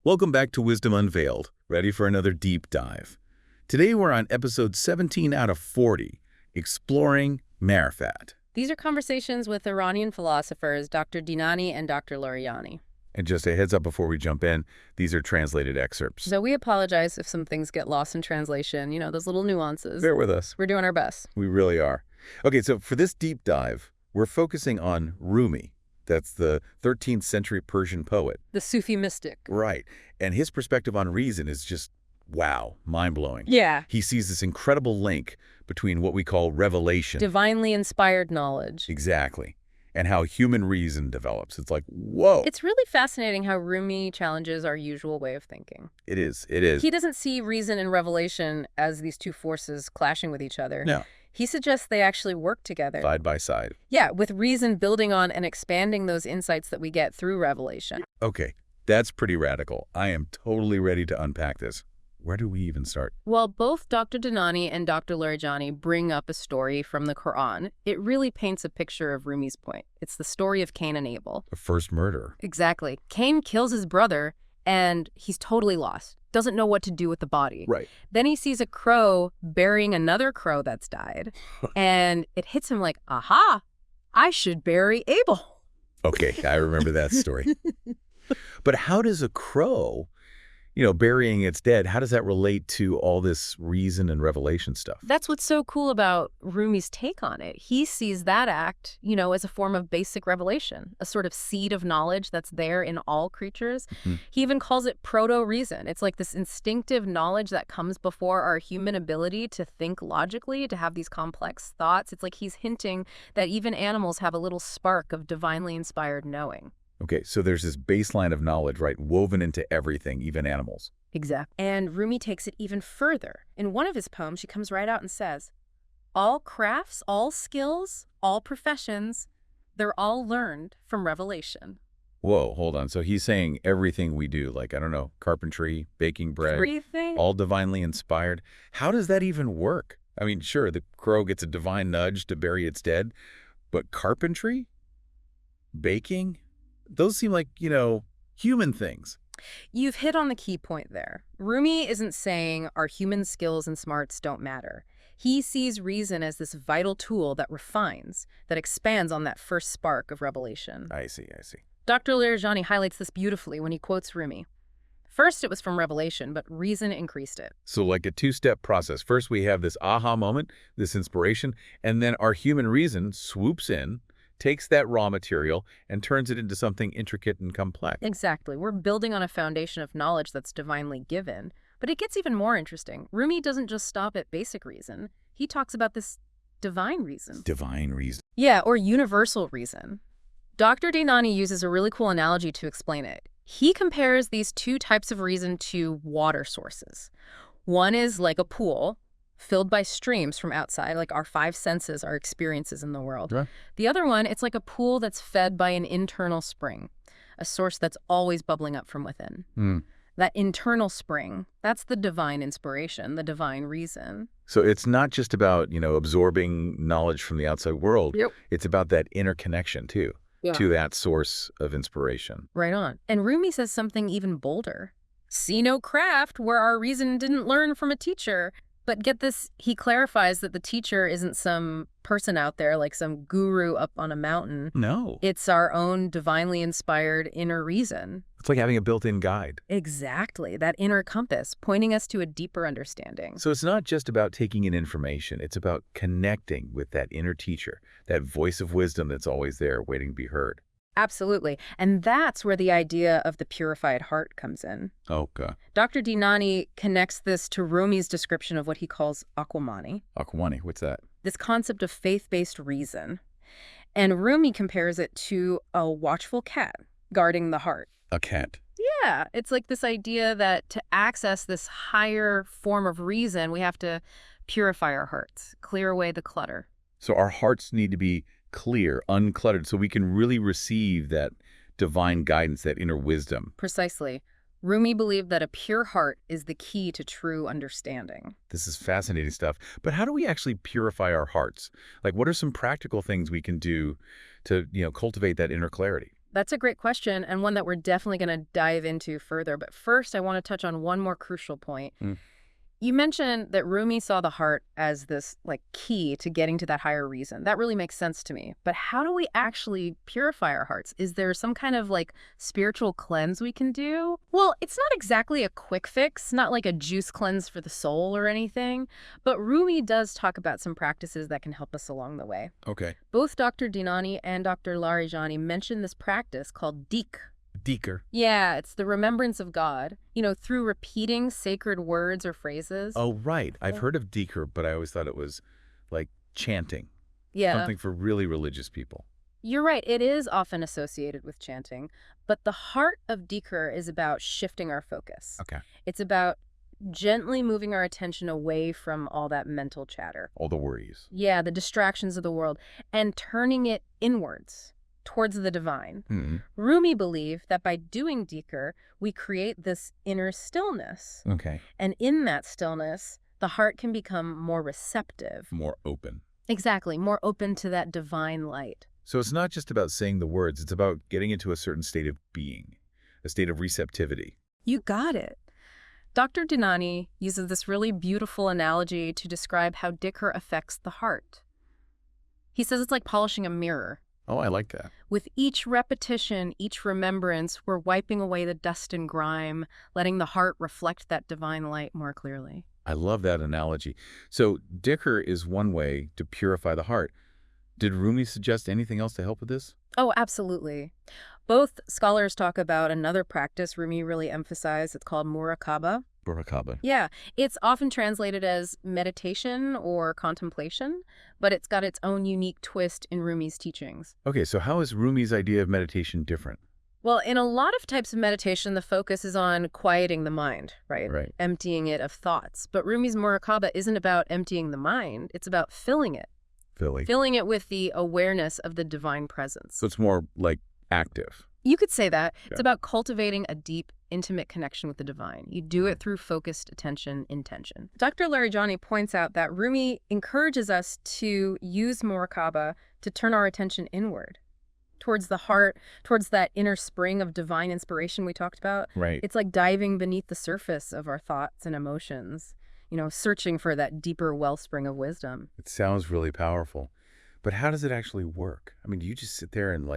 Welcome back to Wisdom Unveiled, ready for another deep dive. Today we're on episode 17 out of 40, exploring Marifat. These are conversations with Iranian philosophers Dr. Dinani and Dr. Loriani. And just a heads up before we jump in, these are translated excerpts. So we apologize if some things get lost in translation, those little nuances. Bear with us. We're doing our best. We really are. Okay, so for this deep dive, we're focusing on Rumi. That's the 13th century Persian poet. The Sufi mystic. Right. And his perspective on reason is just, wow, mind-blowing. Yeah. He sees this incredible link between what we call revelation. Divinely inspired knowledge. Exactly. And how human reason develops. It's like, whoa. It's really fascinating how Rumi challenges our usual way of thinking. It is. It is. He doesn't see reason and revelation as these two forces clashing with each other. No. He suggests they actually work together. Side by side. Yeah, with reason building on and expanding those insights that we get through revelation. Okay, that's pretty radical. I am totally ready to unpack this. Where do we even start? Well, both Dr. Dinani and Dr. Loriani bring up a story from the Quran. It really paints a picture of Rumi's point. It's the story of Cain and Abel. The first murder. Exactly. Cain kills his brother, and he's totally lost. Doesn't know what to do with the body. Right. Then he sees a crow burying another crow that's died, and it hits him like, aha, I should bury Abel. Okay, I remember that story. But how does a crow, burying its dead, how does that relate to all this reason and revelation stuff? That's what's so cool about Rumi's take on it. He sees that act, as a form of basic revelation, a sort of seed of knowledge that's there in all creatures. Mm-hmm. He even calls it proto-reason. It's like this instinctive knowledge that comes before our human ability to think logically, to have these complex thoughts. It's like he's hinting that even animals have a little spark of divinely inspired knowing. Okay, so there's this baseline of knowledge, right, woven into everything, even animals. Exactly. And Rumi takes it even further. In one of his poems, she comes right out and says, all crafts, all skills, all professions, they're all learned from revelation. Whoa, hold on. So he's saying everything we do, like, I don't know, carpentry, baking bread, Everything? all divinely inspired. How does that even work? I mean, sure, the crow gets a divine nudge to bury its dead, but carpentry? Baking? Those seem like, human things. You've hit on the key point there. Rumi isn't saying our human skills and smarts don't matter. He sees reason as this vital tool that refines, that expands on that first spark of revelation. I see. Dr. Loriani highlights this beautifully when he quotes Rumi. First, it was from revelation, but reason increased it. So like a two-step process. First, we have this aha moment, this inspiration, and then our human reason swoops in, takes that raw material and turns it into something intricate and complex. Exactly. We're building on a foundation of knowledge that's divinely given. But it gets even more interesting. Rumi doesn't just stop at basic reason. He talks about this divine reason. Divine reason. Yeah, or universal reason. Dr. Dinani uses a really cool analogy to explain it. He compares these two types of reason to water sources. One is like a pool, filled by streams from outside, like our five senses, our experiences in the world. Right. The other one, it's like a pool that's fed by an internal spring, a source that's always bubbling up from within. That internal spring, that's the divine inspiration, the divine reason. So it's not just about, absorbing knowledge from the outside world. Yep. It's about that inner connection, too, to that source of inspiration. Right on. And Rumi says something even bolder. See no craft where our reason didn't learn from a teacher. But get this, he clarifies that the teacher isn't some person out there, like some guru up on a mountain. No. It's our own divinely inspired inner reason. It's like having a built-in guide. Exactly, that inner compass, pointing us to a deeper understanding. So it's not just about taking in information. It's about connecting with that inner teacher, that voice of wisdom that's always there waiting to be heard. Absolutely. And that's where the idea of the purified heart comes in. Okay. Dr. Dinani connects this to Rumi's description of what he calls Aql-e Aql-e, what's that? this concept of faith-based reason. And Rumi compares it to a watchful cat guarding the heart. A cat. Yeah, it's like this idea that to access this higher form of reason, we have to purify our hearts, clear away the clutter. So our hearts need to be clear, uncluttered, so we can really receive that divine guidance, that inner wisdom. Precisely. Rumi believed that a pure heart is the key to true understanding. This is fascinating stuff. But how do we actually purify our hearts? Like, what are some practical things we can do to, cultivate that inner clarity? That's a great question, and one that we're definitely going to dive into further. But first, I want to touch on one more crucial point. Mm. You mentioned that Rumi saw the heart as this key to getting to that higher reason. That really makes sense to me. But how do we actually purify our hearts? Is there some kind of spiritual cleanse we can do? Well, it's not exactly a quick fix, not like a juice cleanse for the soul or anything. But Rumi does talk about some practices that can help us along the way. Okay. Both Dr. Dinani and Dr. Larijani mention this practice called dhikr. Dhikr. Yeah, it's the remembrance of God, through repeating sacred words or phrases. Oh, right. I've heard of dhikr, but I always thought it was like chanting. Yeah. Something for really religious people. You're right. It is often associated with chanting, but the heart of dhikr is about shifting our focus. Okay. It's about gently moving our attention away from all that mental chatter. All the worries. Yeah, the distractions of the world, and turning it inwards, towards the divine. Mm-hmm. Rumi believed that by doing dhikr, we create this inner stillness. Okay. And in that stillness, the heart can become more receptive. More open. Exactly, more open to that divine light. So it's not just about saying the words, it's about getting into a certain state of being, a state of receptivity. You got it. Dr. Dinani uses this really beautiful analogy to describe how dhikr affects the heart. He says it's like polishing a mirror. Oh, I like that. With each repetition, each remembrance, we're wiping away the dust and grime, letting the heart reflect that divine light more clearly. I love that analogy. So dhikr is one way to purify the heart. Did Rumi suggest anything else to help with this? Oh, absolutely. Both scholars talk about another practice Rumi really emphasized. It's called muraqabah. Muraqabah. Yeah, it's often translated as meditation or contemplation, but it's got its own unique twist in Rumi's teachings. Okay, so how is Rumi's idea of meditation different? Well, in a lot of types of meditation, the focus is on quieting the mind, right? Right. Emptying it of thoughts. But Rumi's muraqabah isn't about emptying the mind. It's about filling it. Filling it with the awareness of the divine presence. So it's more like active. You could say that. Yeah. It's about cultivating a deep, intimate connection with the divine. You do it through focused attention, intention. Dr. Larijani points out that Rumi encourages us to use muraqabah to turn our attention inward, towards the heart, towards that inner spring of divine inspiration we talked about. Right. It's like diving beneath the surface of our thoughts and emotions, searching for that deeper wellspring of wisdom. It sounds really powerful. But how does it actually work? I mean, do you just sit there and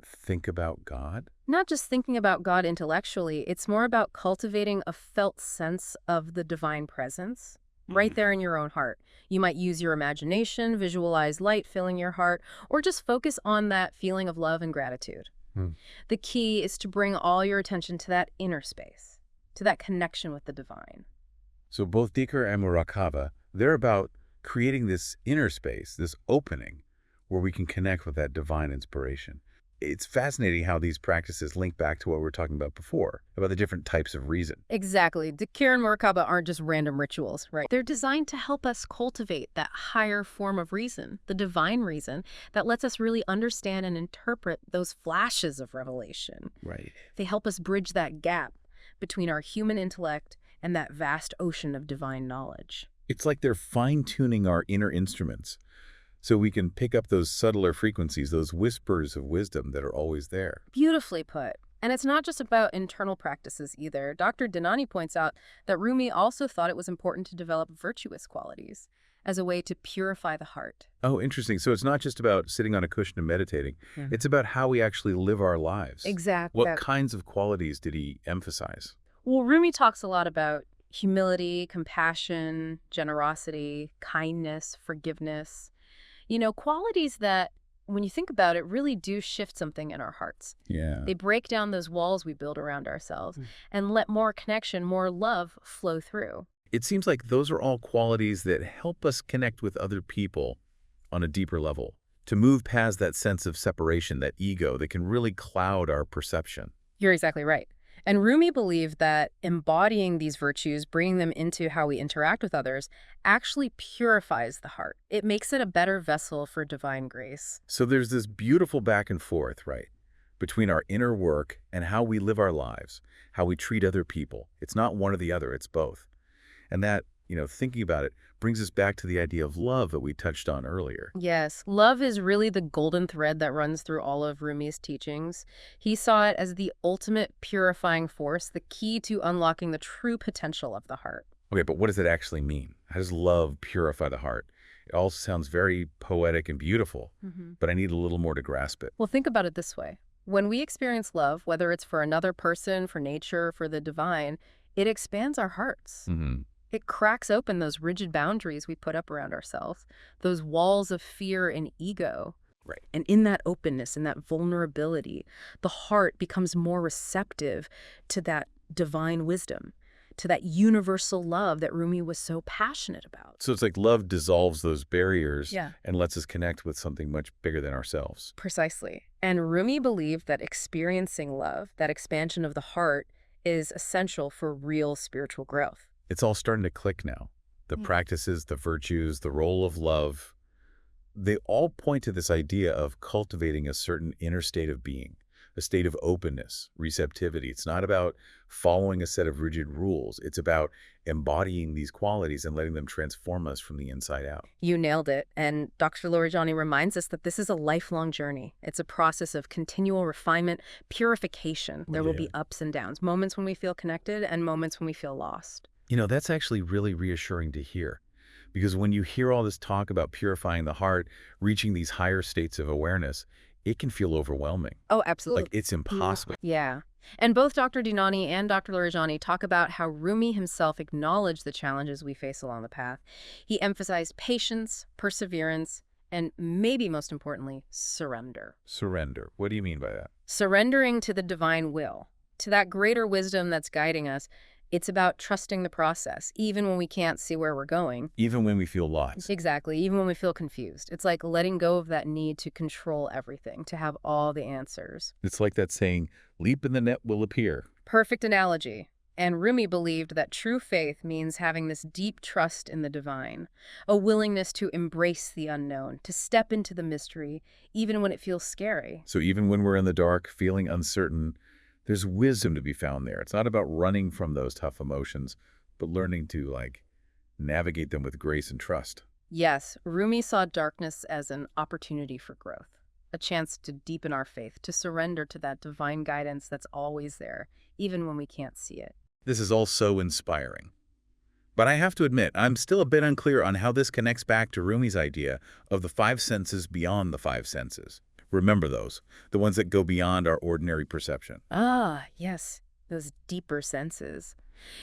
think about God? Not just thinking about God intellectually, it's more about cultivating a felt sense of the divine presence right there in your own heart. You might use your imagination, visualize light filling your heart, or just focus on that feeling of love and gratitude. The key is to bring all your attention to that inner space, to that connection with the divine. So both dhikr and muraqabah, they're about creating this inner space, this opening, where we can connect with that divine inspiration. It's fascinating how these practices link back to what we were talking about before, about the different types of reason. Exactly. Dhikr and muraqabah aren't just random rituals, right? They're designed to help us cultivate that higher form of reason, the divine reason, that lets us really understand and interpret those flashes of revelation. Right. They help us bridge that gap between our human intellect and that vast ocean of divine knowledge. It's like they're fine-tuning our inner instruments so we can pick up those subtler frequencies, those whispers of wisdom that are always there. Beautifully put. And it's not just about internal practices either. Dr. Dinani points out that Rumi also thought it was important to develop virtuous qualities as a way to purify the heart. Oh, interesting. So it's not just about sitting on a cushion and meditating. It's about how we actually live our lives. Exactly. What kinds of qualities did he emphasize? Well, Rumi talks a lot about humility, compassion, generosity, kindness, forgiveness. Qualities that, when you think about it, really do shift something in our hearts. Yeah. They break down those walls we build around ourselves and let more connection, more love flow through. It seems like those are all qualities that help us connect with other people on a deeper level, to move past that sense of separation, that ego that can really cloud our perception. You're exactly right. And Rumi believed that embodying these virtues, bringing them into how we interact with others, actually purifies the heart. It makes it a better vessel for divine grace. So there's this beautiful back and forth, right, between our inner work and how we live our lives, how we treat other people. It's not one or the other, it's both. And that, thinking about it brings us back to the idea of love that we touched on earlier. Yes, love is really the golden thread that runs through all of Rumi's teachings. He saw it as the ultimate purifying force, the key to unlocking the true potential of the heart. Okay, but what does it actually mean? How does love purify the heart? It all sounds very poetic and beautiful, but I need a little more to grasp it. Well, think about it this way. When we experience love, whether it's for another person, for nature, for the divine, it expands our hearts. It cracks open those rigid boundaries we put up around ourselves, those walls of fear and ego. Right. And in that openness, in that vulnerability, the heart becomes more receptive to that divine wisdom, to that universal love that Rumi was so passionate about. So it's like love dissolves those barriers Yeah. and lets us connect with something much bigger than ourselves. Precisely. And Rumi believed that experiencing love, that expansion of the heart, is essential for real spiritual growth. It's all starting to click now. The practices, the virtues, the role of love, they all point to this idea of cultivating a certain inner state of being, a state of openness, receptivity. It's not about following a set of rigid rules. It's about embodying these qualities and letting them transform us from the inside out. You nailed it. And Dr. Laurijani reminds us that this is a lifelong journey. It's a process of continual refinement, purification. There will be ups and downs, moments when we feel connected and moments when we feel lost. That's actually really reassuring to hear. Because when you hear all this talk about purifying the heart, reaching these higher states of awareness, it can feel overwhelming. Oh, absolutely. Like it's impossible. Yeah. And both Dr. Dinani and Dr. Laurijani talk about how Rumi himself acknowledged the challenges we face along the path. He emphasized patience, perseverance, and maybe most importantly, surrender. Surrender. What do you mean by that? Surrendering to the divine will, to that greater wisdom that's guiding us. It's about trusting the process, even when we can't see where we're going. Even when we feel lost. Exactly, even when we feel confused. It's like letting go of that need to control everything, to have all the answers. It's like that saying, leap in the net will appear. Perfect analogy. And Rumi believed that true faith means having this deep trust in the divine, a willingness to embrace the unknown, to step into the mystery, even when it feels scary. So even when we're in the dark, feeling uncertain, there's wisdom to be found there. It's not about running from those tough emotions, but learning to, navigate them with grace and trust. Yes, Rumi saw darkness as an opportunity for growth, a chance to deepen our faith, to surrender to that divine guidance that's always there, even when we can't see it. This is all so inspiring. But I have to admit, I'm still a bit unclear on how this connects back to Rumi's idea of the five senses beyond the five senses. Remember those, the ones that go beyond our ordinary perception. Ah, yes, those deeper senses.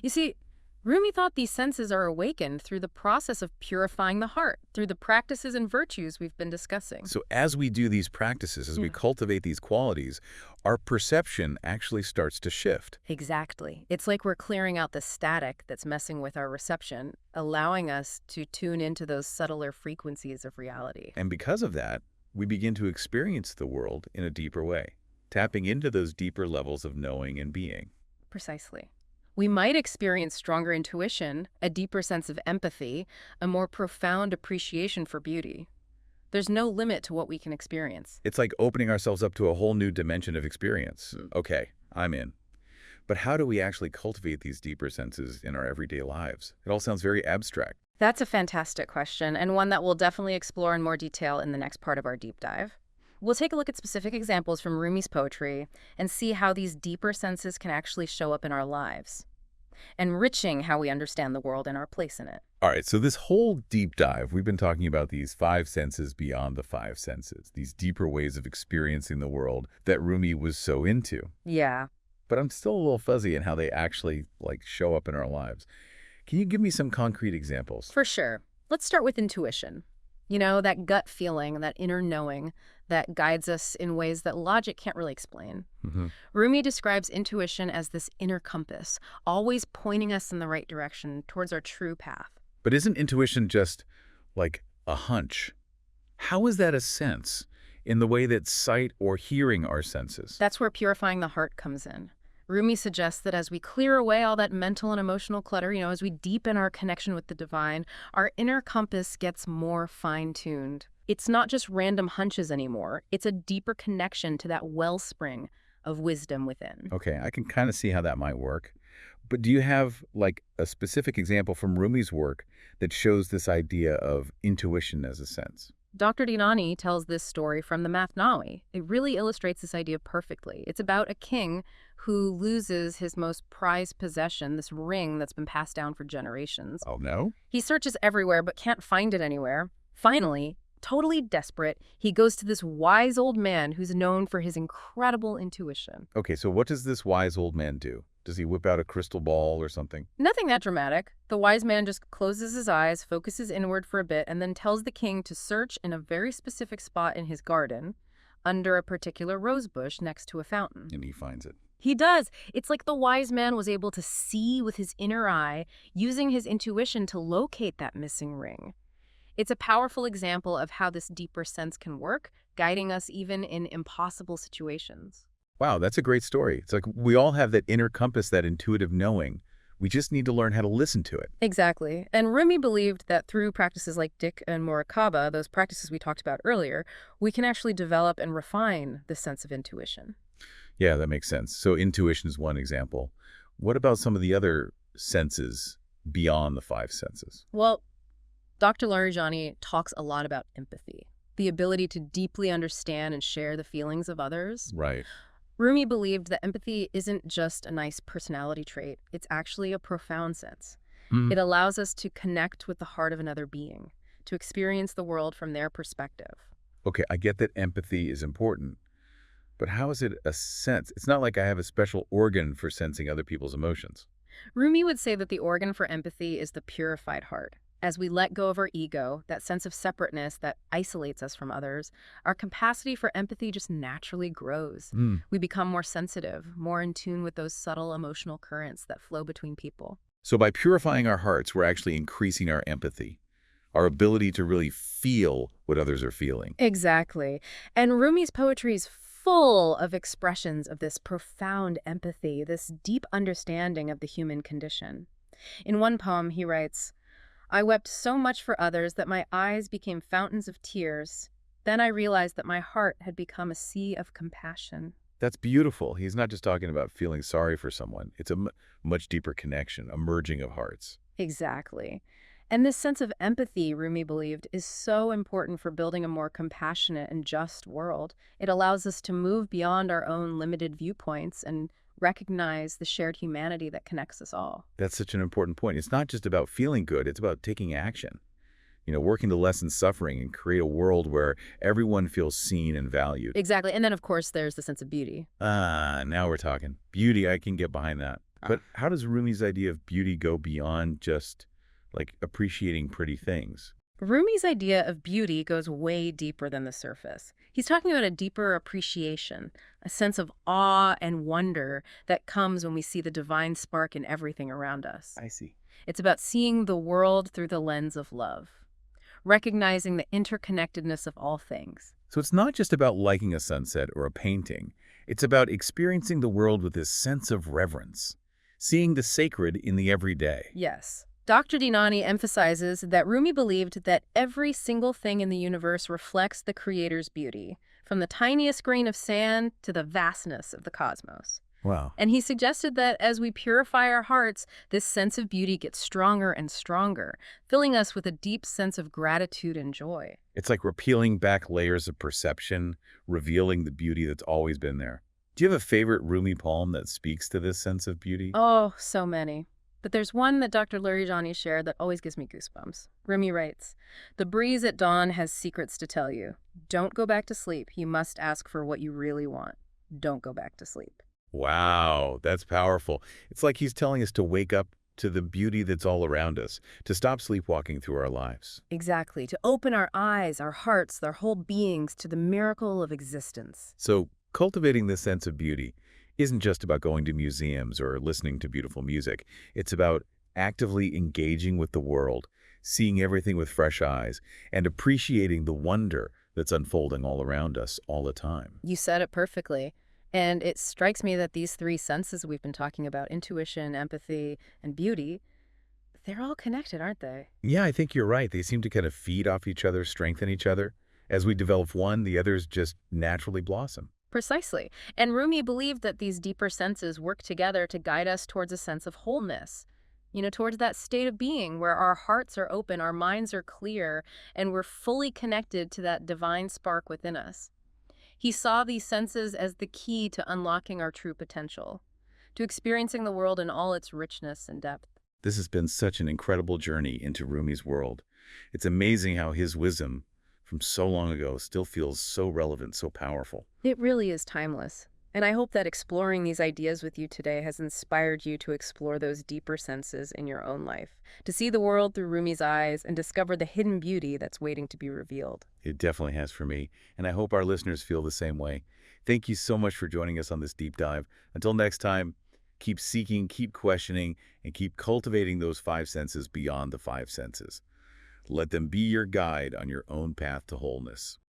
You see, Rumi thought these senses are awakened through the process of purifying the heart, through the practices and virtues we've been discussing. So as we do these practices, as we cultivate these qualities, our perception actually starts to shift. Exactly. It's like we're clearing out the static that's messing with our reception, allowing us to tune into those subtler frequencies of reality. And because of that, we begin to experience the world in a deeper way, tapping into those deeper levels of knowing and being. Precisely. We might experience stronger intuition, a deeper sense of empathy, a more profound appreciation for beauty. There's no limit to what we can experience. It's like opening ourselves up to a whole new dimension of experience. Okay, I'm in. But how do we actually cultivate these deeper senses in our everyday lives? It all sounds very abstract. That's a fantastic question, and one that we'll definitely explore in more detail in the next part of our deep dive. We'll take a look at specific examples from Rumi's poetry and see how these deeper senses can actually show up in our lives, enriching how we understand the world and our place in it. All right, so this whole deep dive, we've been talking about these five senses beyond the five senses, these deeper ways of experiencing the world that Rumi was so into. Yeah. But I'm still a little fuzzy in how they actually, show up in our lives. Can you give me some concrete examples? For sure. Let's start with intuition. You know, that gut feeling, that inner knowing that guides us in ways that logic can't really explain. Rumi describes intuition as this inner compass, always pointing us in the right direction towards our true path. But isn't intuition just like a hunch? How is that a sense in the way that sight or hearing are senses? That's where purifying the heart comes in. Rumi suggests that as we clear away all that mental and emotional clutter, as we deepen our connection with the divine, our inner compass gets more fine-tuned. It's not just random hunches anymore. It's a deeper connection to that wellspring of wisdom within. Okay, I can kind of see how that might work. But do you have, like, a specific example from Rumi's work that shows this idea of intuition as a sense? Dr. Dinani tells this story from the Masnavi. It really illustrates this idea perfectly. It's about a king who loses his most prized possession, this ring that's been passed down for generations. Oh, no? He searches everywhere but can't find it anywhere. Finally, totally desperate, he goes to this wise old man who's known for his incredible intuition. Okay, so what does this wise old man do? Does he whip out a crystal ball or something? Nothing that dramatic. The wise man just closes his eyes, focuses inward for a bit, and then tells the king to search in a very specific spot in his garden, under a particular rose bush next to a fountain. And he finds it. He does. It's like the wise man was able to see with his inner eye, using his intuition to locate that missing ring. It's a powerful example of how this deeper sense can work, guiding us even in impossible situations. Wow, that's a great story. It's like we all have that inner compass, that intuitive knowing. We just need to learn how to listen to it. Exactly. And Rumi believed that through practices like Dik and Muraqaba, those practices we talked about earlier, we can actually develop and refine this sense of intuition. Yeah, that makes sense. So intuition is one example. What about some of the other senses beyond the five senses? Well, Dr. Larijani talks a lot about empathy, the ability to deeply understand and share the feelings of others. Right. Rumi believed that empathy isn't just a nice personality trait, it's actually a profound sense. It allows us to connect with the heart of another being, to experience the world from their perspective. Okay, I get that empathy is important, but how is it a sense? It's not like I have a special organ for sensing other people's emotions. Rumi would say that the organ for empathy is the purified heart. As we let go of our ego, that sense of separateness that isolates us from others, our capacity for empathy just naturally grows. We become more sensitive, more in tune with those subtle emotional currents that flow between people. So by purifying our hearts, we're actually increasing our empathy, our ability to really feel what others are feeling. Exactly. And Rumi's poetry is full of expressions of this profound empathy, this deep understanding of the human condition. In one poem, he writes, "I wept so much for others that my eyes became fountains of tears. Then I realized that my heart had become a sea of compassion." That's beautiful. He's not just talking about feeling sorry for someone. It's a much deeper connection, a merging of hearts. Exactly. And this sense of empathy, Rumi believed, is so important for building a more compassionate and just world. It allows us to move beyond our own limited viewpoints and recognize the shared humanity that connects us all. That's such an important point. It's not just about feeling good. It's about taking action. Working to lessen suffering and create a world where everyone feels seen and valued. Exactly. And then, of course, there's the sense of beauty. Now we're talking. Beauty, I can get behind that. But how does Rumi's idea of beauty go beyond just, like, appreciating pretty things? Rumi's idea of beauty goes way deeper than the surface. He's talking about a deeper appreciation, a sense of awe and wonder that comes when we see the divine spark in everything around us. I see. It's about seeing the world through the lens of love, recognizing the interconnectedness of all things. So it's not just about liking a sunset or a painting. It's about experiencing the world with this sense of reverence, seeing the sacred in the everyday. Yes. Dr. Dinani emphasizes that Rumi believed that every single thing in the universe reflects the Creator's beauty, from the tiniest grain of sand to the vastness of the cosmos. Wow. And he suggested that as we purify our hearts, this sense of beauty gets stronger and stronger, filling us with a deep sense of gratitude and joy. It's like we're peeling back layers of perception, revealing the beauty that's always been there. Do you have a favorite Rumi poem that speaks to this sense of beauty? Oh, so many. But there's one that Dr. Larijani shared that always gives me goosebumps. Rumi writes, "The breeze at dawn has secrets to tell you. Don't go back to sleep. You must ask for what you really want. Don't go back to sleep." Wow, that's powerful. It's like he's telling us to wake up to the beauty that's all around us, to stop sleepwalking through our lives. Exactly. To open our eyes, our hearts, our whole beings to the miracle of existence. So cultivating this sense of beauty isn't just about going to museums or listening to beautiful music. It's about actively engaging with the world, seeing everything with fresh eyes, and appreciating the wonder that's unfolding all around us all the time. You said it perfectly. And it strikes me that these three senses we've been talking about, intuition, empathy, and beauty, they're all connected, aren't they? Yeah, I think you're right. They seem to kind of feed off each other, strengthen each other. As we develop one, the others just naturally blossom. Precisely. And Rumi believed that these deeper senses work together to guide us towards a sense of wholeness. Towards that state of being where our hearts are open, our minds are clear, and we're fully connected to that divine spark within us. He saw these senses as the key to unlocking our true potential, to experiencing the world in all its richness and depth. This has been such an incredible journey into Rumi's world. It's amazing how his wisdom from so long ago still feels so relevant, so powerful. It really is timeless. And I hope that exploring these ideas with you today has inspired you to explore those deeper senses in your own life, to see the world through Rumi's eyes and discover the hidden beauty that's waiting to be revealed. It definitely has for me, and I hope our listeners feel the same way. Thank you so much for joining us on this deep dive. Until next time, keep seeking, keep questioning, and keep cultivating those five senses beyond the five senses. Let them be your guide on your own path to wholeness.